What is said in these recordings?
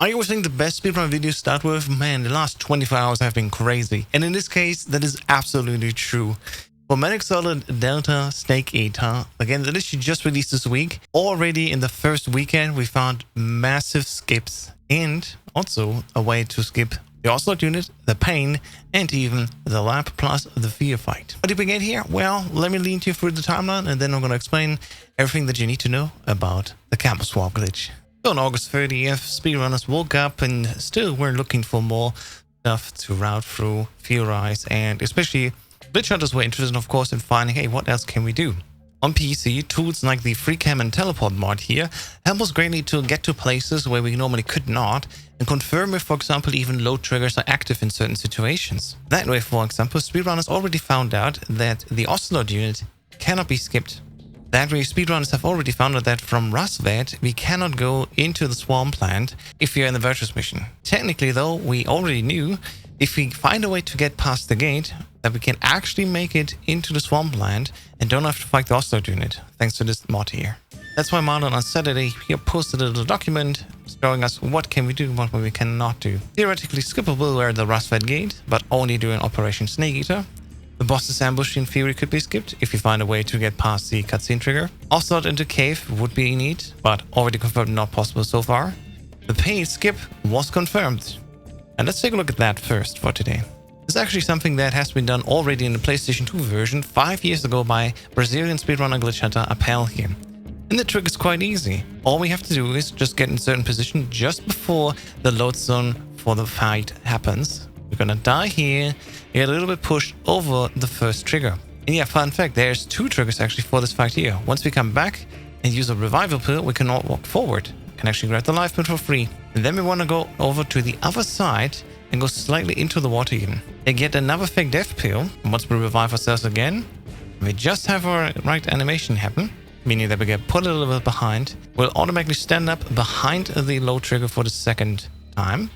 Are you wishing the best speedrun video to start with? Man, the last 24 hours have been crazy. And in this case, that is absolutely true. For Metal Solid Delta Snake Eater, again, the list just released this week. Already in the first weekend, we found massive skips and also a way to skip the Ocelot unit, the pain, and even the lap plus the fear fight. How did we get here? Well, let me lead you through the timeline and then I'm going to explain everything that you need to know about the Airwalk Glitch. So on August 30th, speedrunners woke up and still were looking for more stuff to route through, theorize, and especially glitch hunters were interested, of course, in finding, hey, what else can we do? On PC, tools like the 𝐿𝐵𝐿 teleport mod here help us greatly to get to places where we normally could not and confirm if, for example, even load triggers are active in certain situations. That way, for example, speedrunners already found out that the Ocelot unit cannot be skipped. That way, speedrunners have already found out that from 𝐷𝐷 we cannot go into the swampland if you're in the Virtuous mission. Technically, though, we already knew if we find a way to get past the gate, that we can actually make it into the swampland and don't have to fight the Ocelot unit, thanks to this mod here. That's why Marlon on Saturday here posted a little document showing us what can we do and what we cannot do. Theoretically skippable were the 𝐷𝐷 gate, but only during Operation Snake Eater. The boss's ambush in theory could be skipped if you find a way to get past the cutscene trigger. Ocelot into cave would be neat, but already confirmed not possible so far. The pain skip was confirmed. And let's take a look at that first for today. It's actually something that has been done already in the PlayStation 2 version 5 years ago by Brazilian speedrunner glitch hunter 𝐴𝐿 here. And the trick is quite easy. All we have to do is just get in a certain position just before the load zone for the fight happens. We're gonna die here, get a little bit pushed over the first trigger. And yeah, fun fact, there's 2 triggers actually for this fight here. Once we come back and use a revival pill, we can all walk forward. Can actually grab the life pill for free. And then we want to go over to the other side and go slightly into the water again. And get another fake death pill. And once we revive ourselves again, we just have our right animation happen, meaning that we get put a little bit behind. We'll automatically stand up behind the low trigger for the second time.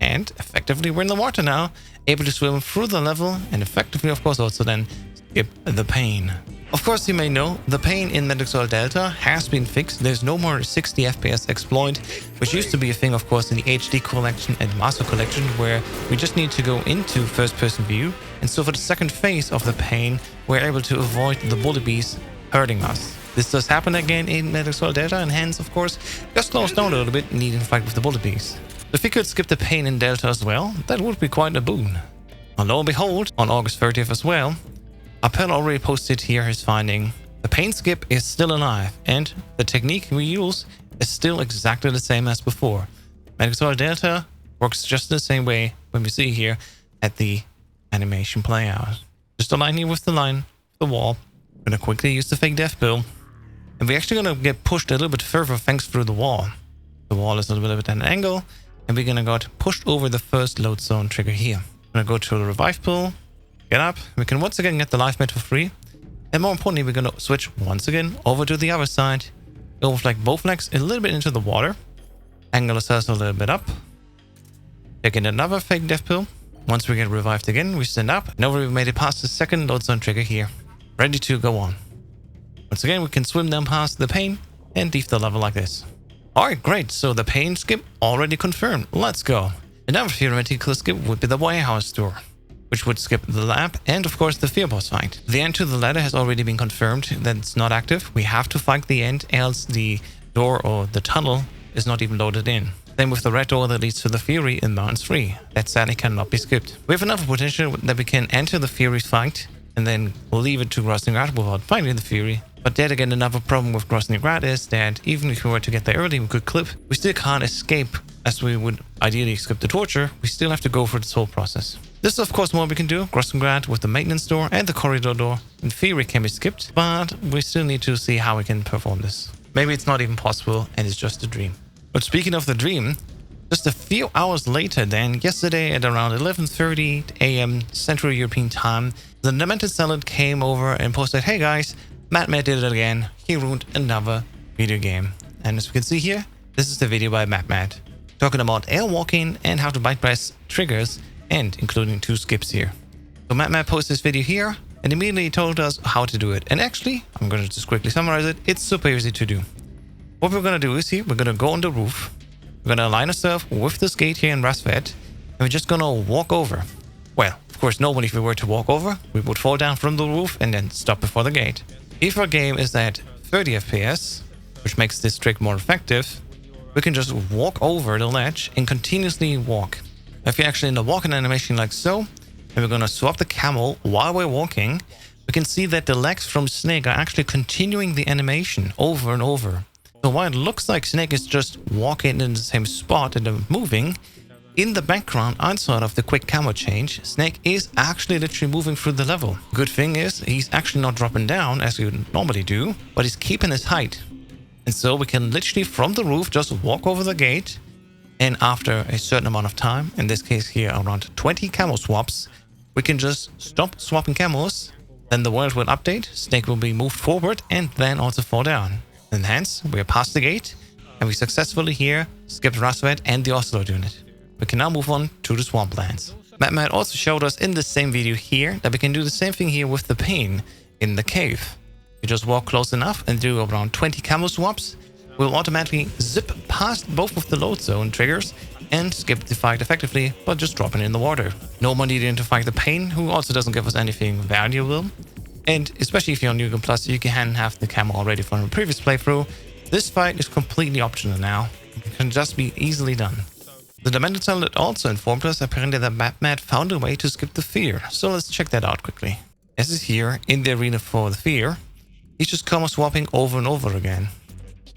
And effectively, we're in the water now, able to swim through the level and effectively, of course, also then skip the pain. Of course, you may know, the pain in Metal Solid Delta has been fixed. There's no more 60 FPS exploit, which used to be a thing, of course, in the HD collection and Master collection, where we just need to go into first-person view. And so for the second phase of the pain, we're able to avoid the bullet bees hurting us. This does happen again in Metal Solid Delta, and hence, of course, just slows down a little bit, needing to fight with the bullet bees. If we could skip the pain in Delta as well, that would be quite a boon. And lo and behold, on August 30th as well, 𝐴𝐿 already posted here his finding. The pain skip is still alive, and the technique we use is still exactly the same as before. Metal Solid Delta works just the same way when we see here at the animation play out. Just align here with the line, the wall. We're gonna quickly use the fake death pill, and we're actually gonna get pushed a little bit further thanks through the wall. The wall is a little bit at an angle, and we're gonna get pushed over the first load zone trigger here. I'm gonna go to the revive pool, get up. We can once again get the life med for free. And more importantly, we're gonna switch once again over to the other side. Go with like both legs a little bit into the water. Angle ourselves a little bit up. Take in another fake death pill. Once we get revived again, we stand up. Now we've made it past the second load zone trigger here. Ready to go on. Once again, we can swim down past the pain and leave the level like this. Alright, great. So the pain skip already confirmed. Let's go. Another theoretical skip would be the warehouse door, which would skip the lab and, of course, the fear boss fight. The end to the ladder has already been confirmed that it's not active. We have to fight the end, else the door or the tunnel is not even loaded in. Same with the red door that leads to the Fury in Mountains 3. That sadly cannot be skipped. We have another potential that we can enter the Fury fight and then leave it to 𝐷𝐷 without fighting the Fury. But yet again, another problem with 𝐷𝐷 is that even if we were to get there early, we could clip, we still can't escape as we would ideally skip the torture. We still have to go through this whole process. This is of course more we can do. 𝐷𝐷 with the maintenance door and the corridor door in theory can be skipped, but we still need to see how we can perform this. Maybe it's not even possible and it's just a dream. But speaking of the dream, just a few hours later than yesterday at around 11:30 a.m. Central European time, the Demented Salad came over and posted, hey guys, 𝐷𝐷 did it again. He ruined another video game. And as we can see here, this is the video by 𝐷𝐷, talking about airwalking and how to bypass triggers and including 2 skips here. So 𝐷𝐷 posted this video here and immediately told us how to do it. And actually, I'm going to just quickly summarize it. It's super easy to do. What we're going to do is here, we're going to go on the roof. We're gonna align ourselves with this gate here in Rasvet, and we're just gonna walk over. Well, of course, normally if we were to walk over, we would fall down from the roof and then stop before the gate. If our game is at 30 FPS, which makes this trick more effective, we can just walk over the ledge and continuously walk. If you're actually in the walking animation like so, and we're gonna swap the camel while we're walking, we can see that the legs from Snake are actually continuing the animation over and over. So while it looks like Snake is just walking in the same spot and then moving, in the background outside of the quick camera change, Snake is actually literally moving through the level. Good thing is, he's actually not dropping down as you would normally do, but he's keeping his height. And so we can literally from the roof just walk over the gate, and after a certain amount of time, in this case here around 20 camel swaps, we can just stop swapping camels, then the world will update, Snake will be moved forward and then also fall down. And hence, we are past the gate, and we successfully here skipped Rasvet and the Ocelot unit. We can now move on to the swamplands. Matt also showed us in the same video here that we can do the same thing here with the pain in the cave. You just walk close enough and do around 20 camel swaps. We'll automatically zip past both of the load zone triggers and skip the fight effectively, but just dropping in the water. No more needing to fight the pain, who also doesn't give us anything valuable. And especially if you're on New Game Plus, you can have the camel already from a previous playthrough. This fight is completely optional now. It can just be easily done. The Dimension also informed us apparently that Matt found a way to skip the fear, so let's check that out quickly. As is here in the arena for the fear, he's just combo swapping over and over again.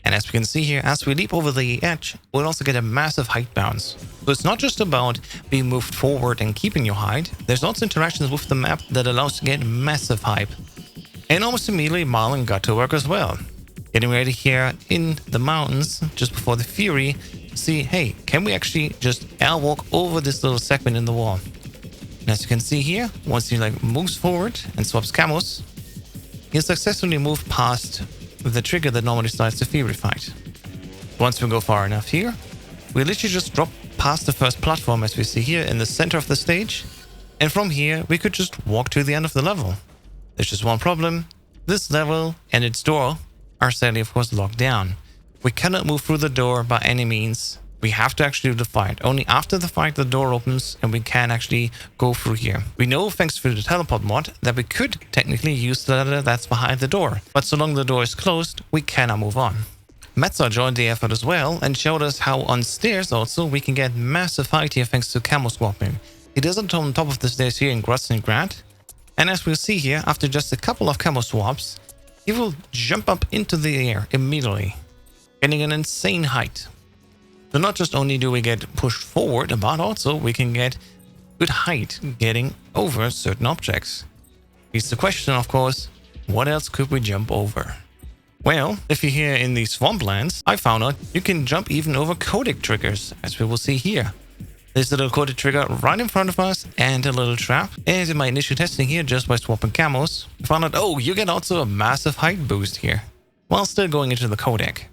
And as we can see here, as we leap over the edge, we'll also get a massive height bounce. So it's not just about being moved forward and keeping your height, there's also interactions with the map that allows to get massive hype. And almost immediately Marlon got to work as well. Getting ready here in the mountains, just before the Fury, see, hey, can we actually just airwalk over this little segment in the wall? And as you can see here, once he moves forward and swaps camos, he'll successfully move past the trigger that normally starts the Fury fight. Once we go far enough here, we literally just drop past the first platform as we see here in the center of the stage, and from here we could just walk to the end of the level. There's just one problem: this level and its door are sadly of course locked down. We cannot move through the door by any means. We have to actually do the fight. Only after the fight the door opens and we can actually go through here. We know thanks to the teleport mod that we could technically use the ladder that's behind the door, but so long the door is closed, we cannot move on. Metza joined the effort as well and showed us how on stairs also we can get massive height here thanks to camo swapping. He does it on top of the stairs here in 𝐻𝐻, and as we'll see here, after just a couple of camo swaps, he will jump up into the air immediately, getting an insane height. So not just only do we get pushed forward, but also we can get good height getting over certain objects. Here's the question, of course, what else could we jump over? Well, if you're here in these swamplands, I found out you can jump even over codec triggers, as we will see here. There's a little codec trigger right in front of us and a little trap. And in my initial testing here, just by swapping camos, I found out, oh, you get also a massive height boost here, while still going into the codec.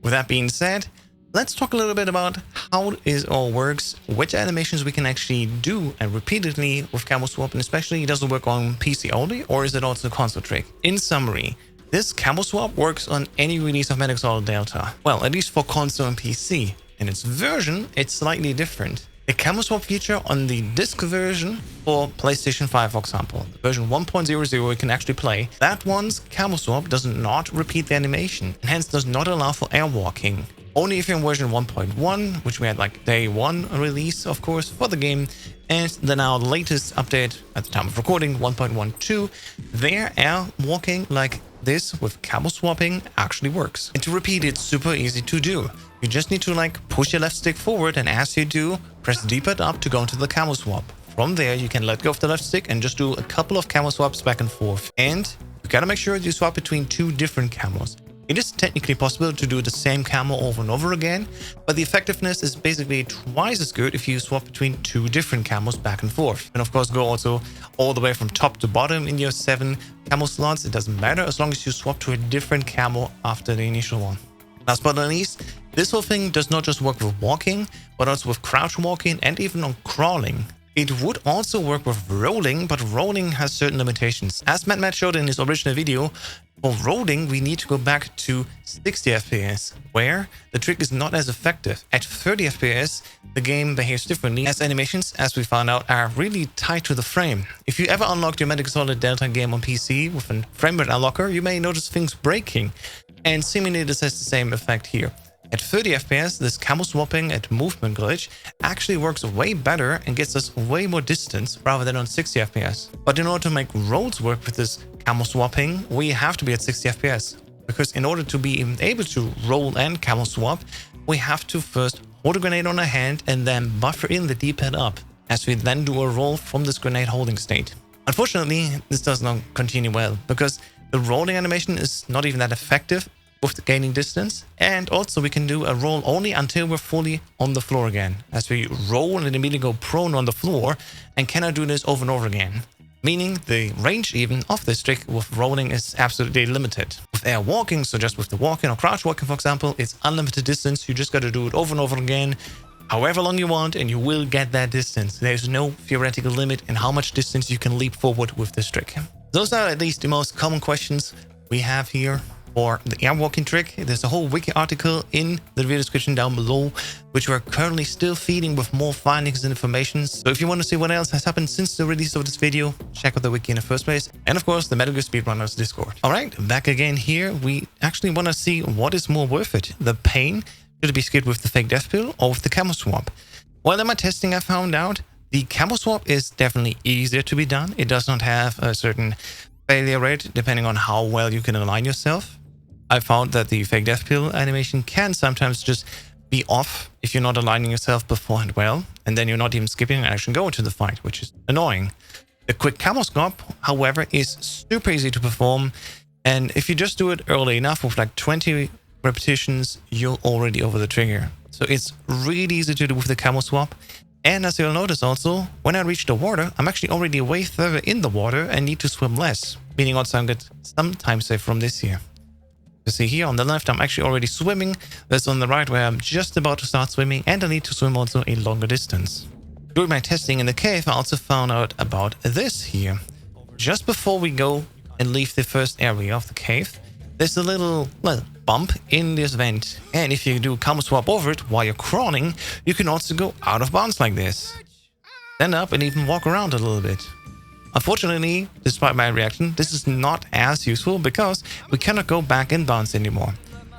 With that being said, let's talk a little bit about how it all works, which animations we can actually do and repeatedly with camo swap, and especially does it work on PC only, or is it also a console trick? In summary, this camo swap works on any release of Metal Gear Solid Delta. Well, at least for console and PC. In its version, it's slightly different. The camo swap feature on the disc version for PlayStation 5, for example, version 1.00 you can actually play, that one's camo swap does not repeat the animation and hence does not allow for airwalking. Only if you're in version 1.1, which we had day one release, of course, for the game, and the now latest update at the time of recording, 1.12, their airwalking like this with camo swapping actually works. And to repeat, it's super easy to do. You just need to push your left stick forward, and as you do, press D-pad up to go into the camo swap. From there, you can let go of the left stick and just do a couple of camo swaps back and forth. And you gotta make sure you swap between two different camos. It is technically possible to do the same camo over and over again, but the effectiveness is basically twice as good if you swap between two different camos back and forth. And of course, go also all the way from top to bottom in your 7 camo slots. It doesn't matter as long as you swap to a different camo after the initial one. Last but not least, this whole thing does not just work with walking, but also with crouch walking and even on crawling. It would also work with rolling, but rolling has certain limitations. As Matt showed in his original video, for rolling we need to go back to 60 FPS, where the trick is not as effective. At 30 FPS, the game behaves differently, as animations, as we found out, are really tied to the frame. If you ever unlocked your Metal Gear Solid Delta game on PC with a frame rate unlocker, you may notice things breaking, and seemingly this has the same effect here. At 30 FPS, this camo swapping and movement glitch actually works way better and gets us way more distance rather than on 60 FPS. But in order to make rolls work with this camo swapping, we have to be at 60 FPS. Because in order to be able to roll and camo swap, we have to first hold a grenade on a hand and then buffer in the D-pad up, as we then do a roll from this grenade holding state. Unfortunately, this does not continue well, because the rolling animation is not even that effective with gaining distance, and also we can do a roll only until we're fully on the floor again, as we roll and immediately go prone on the floor and cannot do this over and over again. Meaning the range even of this trick with rolling is absolutely limited. With air walking, so just with the walking or crouch walking for example, it's unlimited distance. You just got to do it over and over again, however long you want, and you will get that distance. There's no theoretical limit in how much distance you can leap forward with this trick. Those are at least the most common questions we have here for the airwalking trick. There's a whole wiki article in the video description down below, which we're currently still feeding with more findings and information. So if you want to see what else has happened since the release of this video, check out the wiki in the first place. And of course, the Metal Gear Speedrunners Discord. All right, back again here. We actually want to see what is more worth it. The pain, should it be skipped with the fake death pill or with the camo swap? Well, in my testing, I found out the camo swap is definitely easier to be done. It does not have a certain failure rate depending on how well you can align yourself. I found that the fake death pill animation can sometimes just be off if you're not aligning yourself beforehand well, and then you're not even skipping and actually going to the fight, which is annoying. The quick camo swap, however, is super easy to perform, and if you just do it early enough with like 20 repetitions, you're already over the trigger. So it's really easy to do with the camo swap. And as you'll notice also, when I reach the water, I'm actually already way further in the water and need to swim less, meaning also I get some time save from this here. You see here on the left, I'm actually already swimming. That's on the right where I'm just about to start swimming, and I need to swim also a longer distance. During my testing in the cave, I also found out about this here. Just before we go and leave the first area of the cave, there's a little, well, bump in this vent. And if you do camo swap over it while you're crawling, you can also go out of bounds like this. Stand up and even walk around a little bit. Unfortunately, despite my reaction, this is not as useful because we cannot go back in bounds anymore.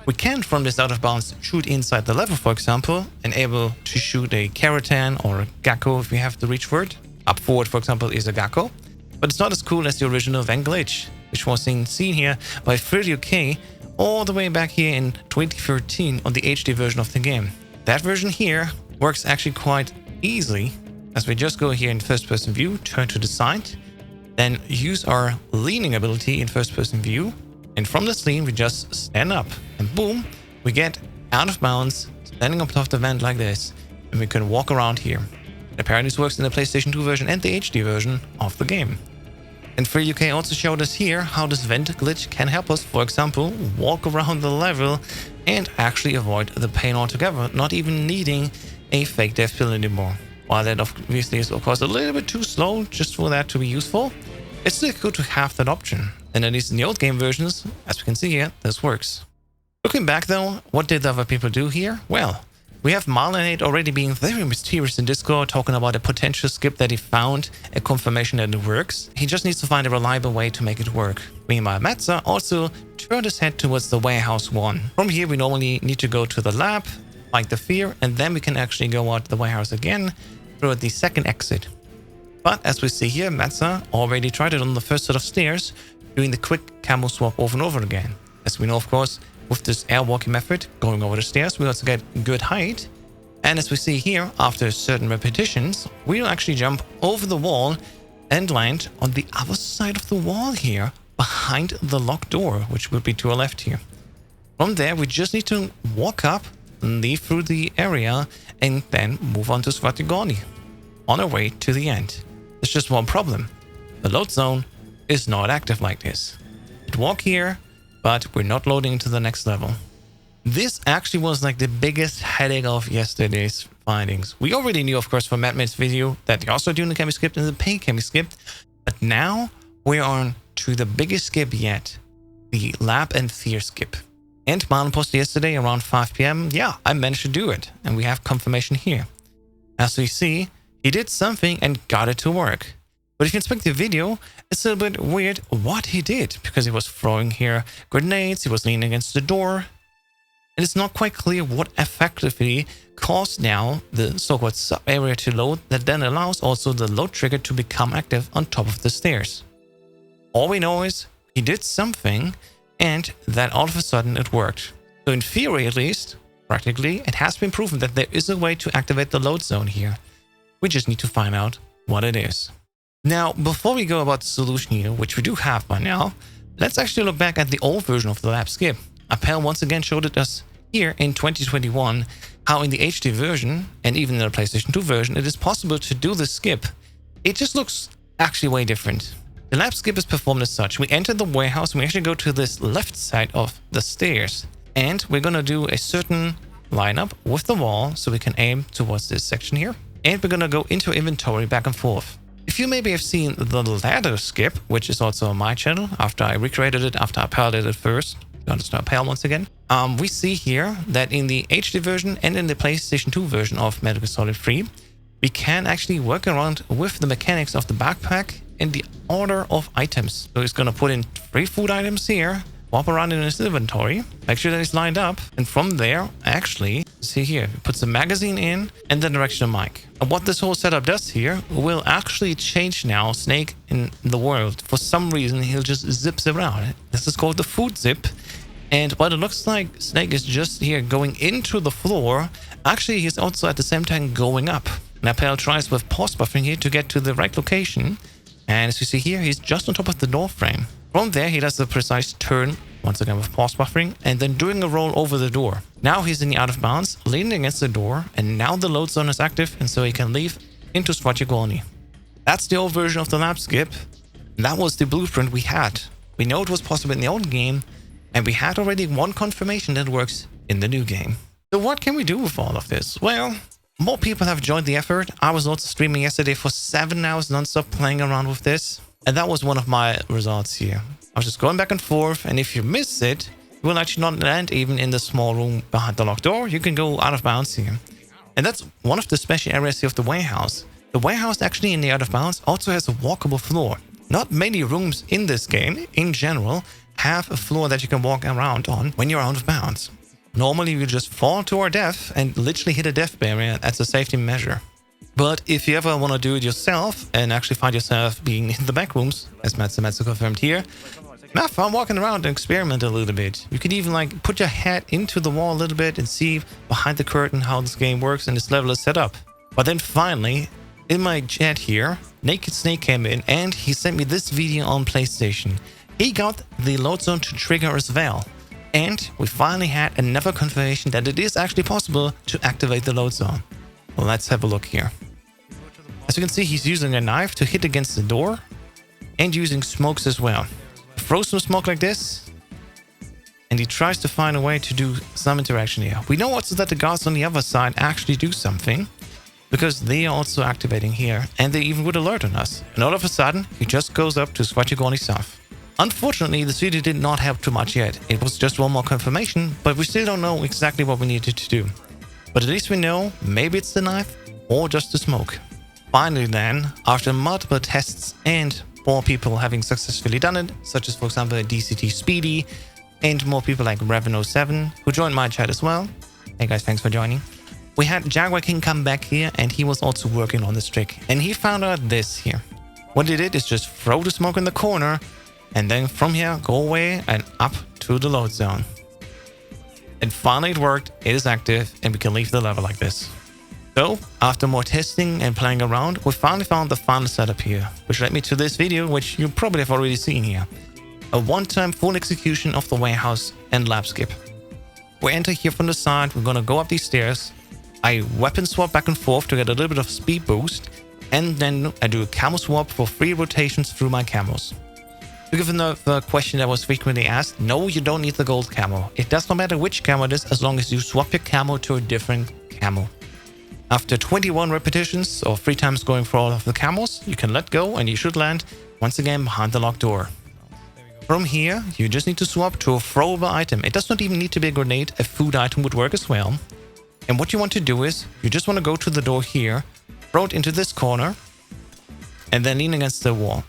We can, from this out of bounds, shoot inside the level, for example, and able to shoot a 𝐾𝐻 or a 𝐾𝐽𝐻 if we have to reach for it. Up forward, for example, is a 𝐾𝐽𝐻, but it's not as cool as the original 𝐻𝐭 Glitch, which was seen here by 𝐠𝐿𝑦𝐭 all the way back here in 2013 on the HD version of the game. That version here works actually quite easily, as we just go here in first-person view, turn to the side, then use our leaning ability in first-person view, and from this lean we just stand up, and boom, we get out of bounds, standing on top of the vent like this, and we can walk around here. Apparently this works in the PlayStation 2 version and the HD version of the game. And 𝐠𝐿𝑦𝐭 also showed us here how this vent glitch can help us, for example, walk around the level and actually avoid the pain altogether, not even needing a fake death pill anymore. While that obviously is of course a little bit too slow just for that to be useful, it's still good to have that option. And at least in the old game versions, as we can see here, this works. Looking back though, what did the other people do here? Well, we have 𝐸𝐿9 already being very mysterious in Discord, talking about a potential skip that he found, a confirmation that it works. He just needs to find a reliable way to make it work. Meanwhile, 𝐸𝐻𝐿 also turned his head towards the warehouse 1. From here, we normally need to go to the lab, fight the fear, and then we can actually go out the warehouse again through the second exit. But as we see here, 𝐸𝐻𝐿 already tried it on the first set of stairs, doing the quick camo swap over and over again. As we know, of course, with this airwalking method, going over the stairs, we also get good height. And as we see here, after certain repetitions, we'll actually jump over the wall and land on the other side of the wall here, behind the locked door, which would be to our left here. From there, we just need to walk up, leave through the area, and then move on to Svatogorny, on our way to the end. There's just one problem. The load zone is not active like this. We'd walk here, but we're not loading into the next level. This actually was like the biggest headache of yesterday's findings. We already knew, of course, from Madman's video that the also doing the can be skipped and the pay can be skipped. But now we're on to the biggest skip yet, the lab and fear skip. And Marlon posted yesterday around 5 p.m. Yeah, I managed to do it. And we have confirmation here. As we see, he did something and got it to work. But if you inspect the video, it's a little bit weird what he did. Because he was throwing here grenades, he was leaning against the door. And it's not quite clear what effectively caused now the so-called sub-area to load that then allows also the load trigger to become active on top of the stairs. All we know is he did something and that all of a sudden it worked. So in theory at least, practically, it has been proven that there is a way to activate the load zone here. We just need to find out what it is. Now, before we go about the solution here, which we do have by now, let's actually look back at the old version of the lab skip. 𝐴𝐵 once again showed it us here in 2021 how in the HD version and even in the PlayStation 2 version it is possible to do the skip. It just looks actually way different. The lab skip is performed as such. We enter the warehouse and we actually go to this left side of the stairs. And we're going to do a certain lineup with the wall so we can aim towards this section here. And we're going to go into inventory back and forth. If you maybe have seen the ladder skip, which is also on my channel, after I recreated it, after I piloted it first, you understand 𝐴𝐵 once again, we see here that in the HD version and in the PlayStation 2 version of Metal Gear Solid 3, we can actually work around with the mechanics of the backpack in the order of items. So he's going to put in 3 food items here, walk around in his inventory, make sure that it's lined up, and from there, actually, see here, he puts the magazine in and the directional mic. And what this whole setup does here will actually change now Snake in the world. For some reason, he'll just zips around. This is called the food zip. And what it looks like, Snake is just here going into the floor. Actually, he's also at the same time going up. Now, 𝐴𝐵 tries with pause buffering here to get to the right location. And as you see here, he's just on top of the door frame. From there, he does the precise turn, once again with pause buffering, and then doing a roll over the door. Now he's in the out of bounds, leaning against the door, and now the load zone is active, and so he can leave into 𝐶𝐻𝐻𝐿 𝐺𝐻. That's the old version of the lab skip. That was the blueprint we had. We know it was possible in the old game, and we had already one confirmation that works in the new game. So what can we do with all of this? Well, more people have joined the effort. I was also streaming yesterday for 7 hours non-stop playing around with this. And that was one of my results here. I was just going back and forth, and if you miss it, you will actually not land even in the small room behind the locked door. You can go out of bounds here. And that's one of the special areas here of the warehouse. The warehouse actually in the out of bounds also has a walkable floor. Not many rooms in this game, in general, have a floor that you can walk around on when you're out of bounds. Normally you just fall to our death and literally hit a death barrier as a safety measure. But if you ever want to do it yourself and actually find yourself being in the backrooms, as 𝐶𝐻𝐻𝐿 confirmed here, have fun walking around and experiment a little bit. You could even like put your head into the wall a little bit and see behind the curtain how this game works and this level is set up. But then finally, in my chat here, Naked Snake came in and he sent me this video on PlayStation. He got the load zone to trigger as well. And we finally had another confirmation that it is actually possible to activate the load zone. Well, let's have a look here. As you can see, he's using a knife to hit against the door and using smokes as well. Throws some smoke like this and he tries to find a way to do some interaction here. We know also that the guards on the other side actually do something because they are also activating here and they even would alert on us. And all of a sudden, he just goes up to 𝐶𝐻𝐻𝐿 𝐺𝐻. Unfortunately, this video did not help too much yet. It was just one more confirmation, but we still don't know exactly what we needed to do. But at least we know maybe it's the knife or just the smoke. Finally then, after multiple tests and more people having successfully done it, such as for example DCT Speedy and more people like Revan07 who joined my chat as well. Hey guys, thanks for joining. We had Jaguar King come back here and he was also working on this trick. And he found out this here. What he did is just throw the smoke in the corner and then from here go away and up to the load zone. And finally it worked, it is active, and we can leave the level like this. So, after more testing and playing around, we finally found the final setup here, which led me to this video, which you probably have already seen here. A one-time full execution of the warehouse and lab skip. We enter here from the side, we're gonna go up these stairs, I weapon swap back and forth to get a little bit of speed boost, and then I do a camo swap for 3 rotations through my camos. Given the question that was frequently asked, no, you don't need the gold camo. It does not matter which camo it is, as long as you swap your camo to a different camo. After 21 repetitions, or 3 times going for all of the camos, you can let go and you should land once again behind the locked door. From here, you just need to swap to a throwable item. It does not even need to be a grenade, a food item would work as well. And what you want to do is, you just want to go to the door here, throw it into this corner, and then lean against the wall.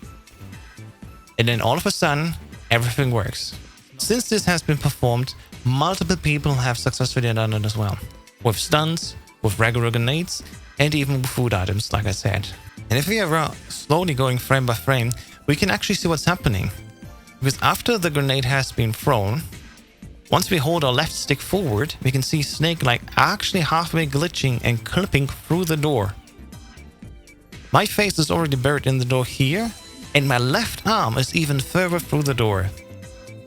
And then all of a sudden, everything works. Since this has been performed, multiple people have successfully done it as well. With stuns, with regular grenades, and even with food items, like I said. And if we are slowly going frame by frame, we can actually see what's happening. Because after the grenade has been thrown, once we hold our left stick forward, we can see Snake like actually halfway glitching and clipping through the door. My face is already buried in the door here, and my left arm is even further through the door.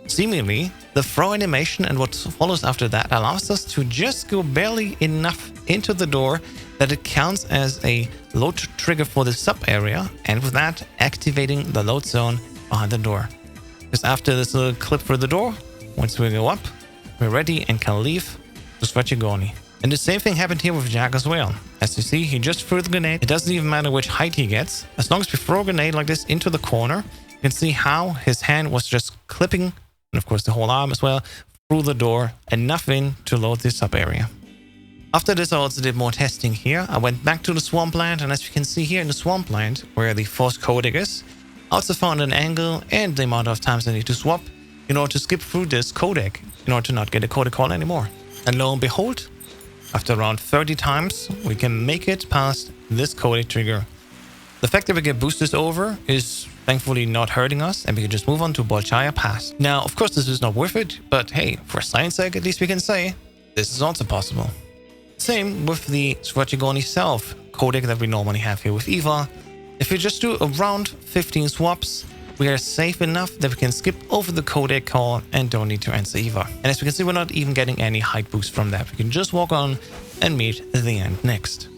Seemingly, the throw animation and what follows after that allows us to just go barely enough into the door that it counts as a load trigger for the sub area, and with that, activating the load zone behind the door. Because after this little clip through the door, once we go up, we're ready and can leave to 𝐿𝐻𝐻𝐿. And the same thing happened here with Jack as well. As you see, he just threw the grenade. It doesn't even matter which height he gets. As long as we throw a grenade like this into the corner, you can see how his hand was just clipping, and of course the whole arm as well, through the door, enough in to load this sub area. After this, I also did more testing here. I went back to the swampland, and as you can see here in the swampland, where the first codec is, I also found an angle and the amount of times I need to swap in order to skip through this codec, in order to not get a codec call anymore. And lo and behold, after around 30 times, we can make it past this codec trigger. The fact that we get boosted over is thankfully not hurting us, and we can just move on to Bolchaya Pass. Now, of course, this is not worth it, but hey, for science sake, at least we can say this is also possible. Same with the 𝐻𝐻𝐿𝐻 self codec that we normally have here with Eva. If we just do around 15 swaps, we are safe enough that we can skip over the codec call and don't need to answer Eva. And as we can see, we're not even getting any height boost from that. We can just walk on and meet the end next.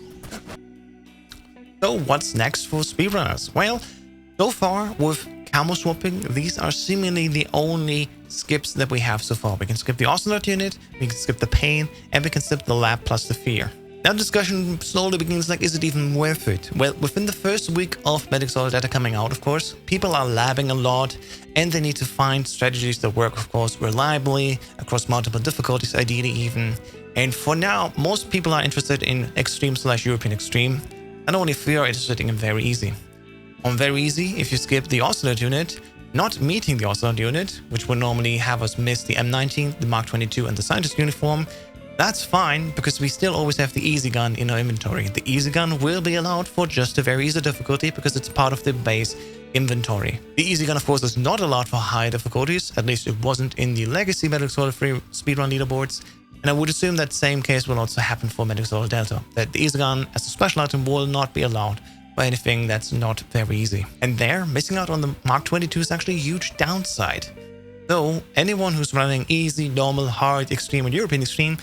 So what's next for speedrunners? Well, so far with camo swapping, these are seemingly the only skips that we have so far. We can skip the Ocelot unit, we can skip the pain, and we can skip the lab plus the fear. Now the discussion slowly begins like, is it even worth it? Well, within the first week of Metal Solid data coming out, of course, people are labbing a lot, and they need to find strategies that work, of course, reliably, across multiple difficulties, ideally even. And for now, most people are interested in Extreme/European Extreme, and only few are interested in Very Easy. On Very Easy, if you skip the Ocelot unit, not meeting the Ocelot unit, which would normally have us miss the M19, the Mark 22, and the Scientist uniform, that's fine, because we still always have the Easy Gun in our inventory. The Easy Gun will be allowed for just a very easy difficulty because it's part of the base inventory. The Easy Gun, of course, is not allowed for high difficulties. At least it wasn't in the Legacy Metal Solid 3 speedrun leaderboards. And I would assume that same case will also happen for Metal Solid Delta, that the Easy Gun as a special item will not be allowed for anything that's not very easy. And there, missing out on the Mark 22 is actually a huge downside. So anyone who's running Easy, Normal, Hard, Extreme, and European Extreme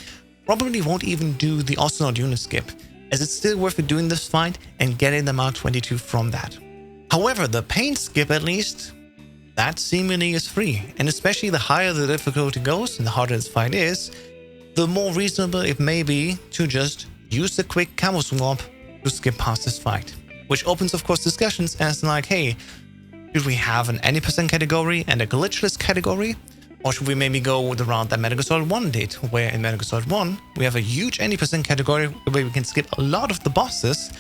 probably won't even do the Ocelot unit skip, as it's still worth it doing this fight and getting the Mark 22 from that. However, the pain skip, at least, that seemingly is free, and especially the higher the difficulty goes and the harder this fight is, the more reasonable it may be to just use the quick camo swap to skip past this fight. Which opens, of course, discussions as like, hey, should we have an any % category and a glitchless category? Or should we maybe go the route that Metal Solid 1 did, where in Metal Solid 1, we have a huge any % category where we can skip a lot of the bosses,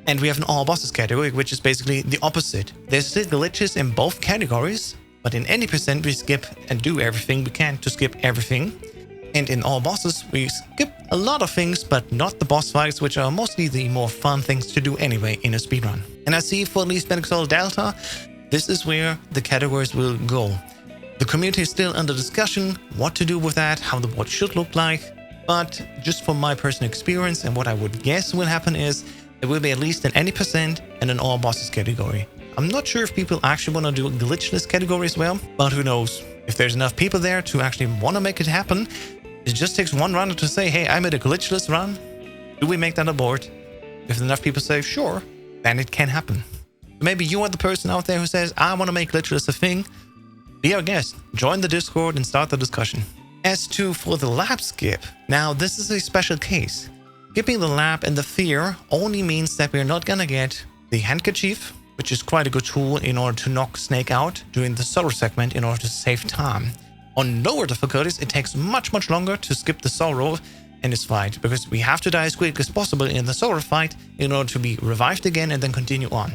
and we have an all bosses category, which is basically the opposite. There's still glitches in both categories, but in any % we skip and do everything we can to skip everything. And in all bosses, we skip a lot of things, but not the boss fights, which are mostly the more fun things to do anyway in a speedrun. And I see for at least Metal Solid Delta, this is where the categories will go. The community is still under discussion, what to do with that, how the board should look like, but just from my personal experience and what I would guess will happen is there will be at least an any % and an all bosses category. I'm not sure if people actually want to do a glitchless category as well, but who knows. If there's enough people there to actually want to make it happen, it just takes one runner to say, hey, I made a glitchless run. Do we make that a board? If enough people say, sure, then it can happen. Maybe you are the person out there who says, I want to make glitchless a thing. be our guest, join the Discord and start the discussion. As to for the lap skip, now this is a special case. Skipping the lap and the fear only means that we're not gonna get the handkerchief, which is quite a good tool in order to knock Snake out during the solo segment in order to save time. On lower difficulties, it takes much longer to skip the solo in this fight, because we have to die as quick as possible in the solo fight in order to be revived again and then continue on.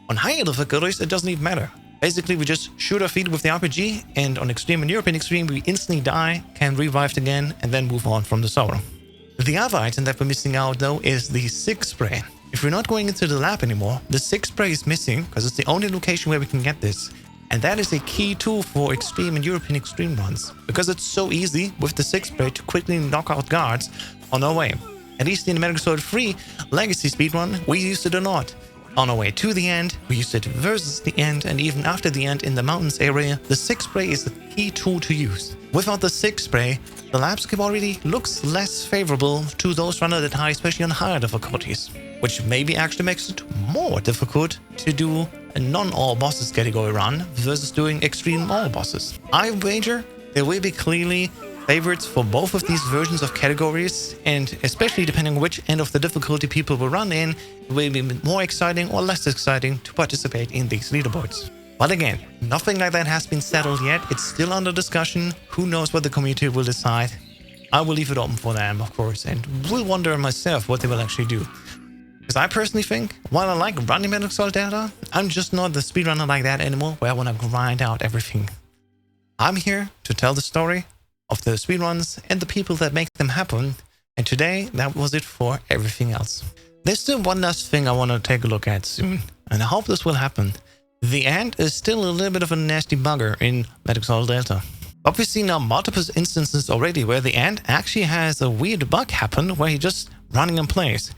On higher difficulties, it doesn't even matter. Basically, we just shoot our feet with the RPG, and on Extreme and European Extreme, we instantly die, can revive again, and then move on from the solo. The other item that we're missing out, though, is the Sig Spray. If we're not going into the lab anymore, the Sig Spray is missing, because it's the only location where we can get this. And that is a key tool for Extreme and European Extreme runs, because it's so easy with the Sig Spray to quickly knock out guards on our way. At least in the Metal Gear Solid 3 Legacy speedrun, we used it a lot. On our way to the end, we used it versus the end, and even after the end in the mountains area, the Sig Spray is the key tool to use. Without the Sig Spray, the lap skip already looks less favorable to those runners that high, especially on higher difficulties, which maybe actually makes it more difficult to do a non-all bosses category run versus doing extreme all bosses. I wager there will be clearly favorites for both of these versions of categories, and especially depending on which end of the difficulty people will run in, it will be more exciting or less exciting to participate in these leaderboards. But again, nothing like that has been settled yet. It's still under discussion. Who knows what the community will decide? I will leave it open for them, of course, and will wonder myself what they will actually do. Because I personally think, while I like running Metal Gear Solid Delta, I'm just not the speedrunner like that anymore, where I want to grind out everything. I'm here to tell the story of the speedruns and the people that make them happen, and today that was it for everything else. There's still one last thing I want to take a look at soon, and I hope this will happen. The ant is still a little bit of a nasty bugger in Metal Gear Solid Delta. But we've seen now multiple instances already where the ant actually has a weird bug happen where he's just running in place.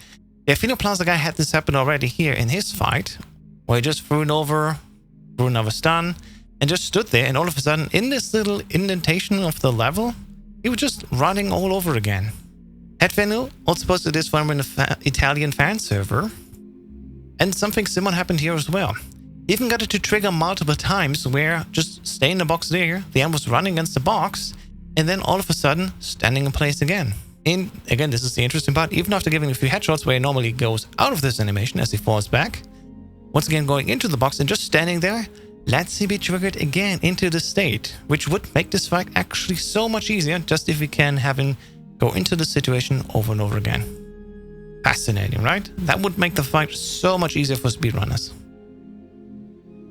The Plasma guy had this happen already here in his fight, where he just threw another stun, and just stood there, and all of a sudden, in this little indentation of the level, he was just running all over again. Headvenue also posted this from an Italian fan server, and something similar happened here as well. He even got it to trigger multiple times where just stay in the box there, the end was running against the box, and then all of a sudden, standing in place again. And again, this is the interesting part, even after giving a few headshots where he normally goes out of this animation as he falls back, once again going into the box and just standing there, let's see be triggered again into the state, which would make this fight actually so much easier just if we can have him go into the situation over and over again. Fascinating, right? That would make the fight so much easier for speedrunners.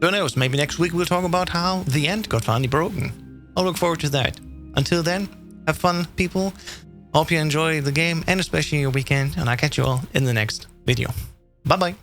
Who knows, maybe next week we'll talk about how the end got finally broken. I'll look forward to that. Until then, have fun, people. Hope you enjoy the game and especially your weekend, and I'll catch you all in the next video. Bye-bye.